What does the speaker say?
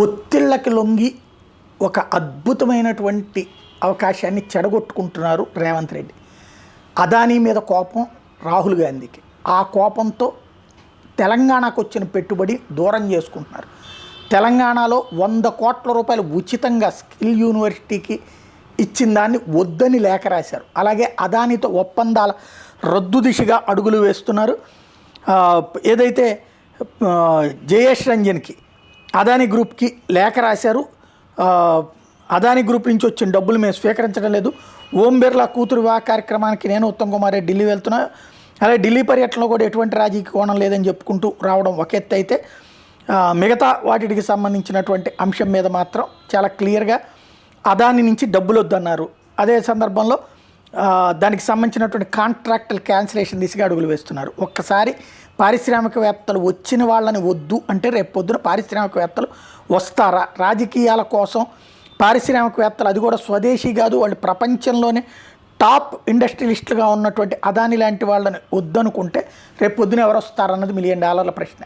ఒత్తిళ్ళకి లొంగి ఒక అద్భుతమైనటువంటి అవకాశాన్ని చెడగొట్టుకుంటున్నారు రేవంత్ రెడ్డి. అదానీ మీద కోపం రాహుల్ గాంధీకి, ఆ కోపంతో తెలంగాణకు వచ్చిన పెట్టుబడి దూరం చేసుకుంటున్నారు. తెలంగాణలో 100 కోట్ల రూపాయలు ఉచితంగా స్కిల్ యూనివర్సిటీకి ఇచ్చిన దాన్ని వద్దని లేఖ రాశారు. అలాగే అదానీతో ఒప్పందాల రద్దు దిశగా అడుగులు వేస్తున్నారు. ఏదైతే జయేష్ రంజన్కి అదానీ గ్రూప్కి లేఖ రాశారు. అదానీ గ్రూప్ నుంచి వచ్చిన డబ్బులు మేము స్వీకరించడం లేదు. ఓం బిర్లా కూతురు వివాహ కార్యక్రమానికి నేను ఉత్తమ్ కుమార్ రెడ్డి ఢిల్లీ వెళ్తున్నా, అలాగే ఢిల్లీ పర్యటనలో కూడా ఎటువంటి రాజకీయ కోణం లేదని చెప్పుకుంటూ రావడం ఒక ఎత్తు అయితే, మిగతా వాటికి సంబంధించినటువంటి అంశం మీద మాత్రం చాలా క్లియర్గా అదానీ నుంచి డబ్బులు వద్దన్నారు. అదే సందర్భంలో దానికి సంబంధించినటువంటి కాంట్రాక్టుల క్యాన్సిలేషన్ దిశగా అడుగులు వేస్తున్నారు. ఒక్కసారి పారిశ్రామికవేత్తలు వచ్చిన వాళ్ళని వద్దు అంటే రేపు పొద్దున పారిశ్రామికవేత్తలు వస్తారా? రాజకీయాల కోసం పారిశ్రామికవేత్తలు, అది కూడా స్వదేశీ కాదు, వాళ్ళు ప్రపంచంలోనే టాప్ ఇండస్ట్రియలిస్టులుగా ఉన్నటువంటి అదానీ లాంటి వాళ్ళని వద్దనుకుంటే రేపు పొద్దున ఎవరు వస్తారన్నది $1 మిలియన్ ప్రశ్న.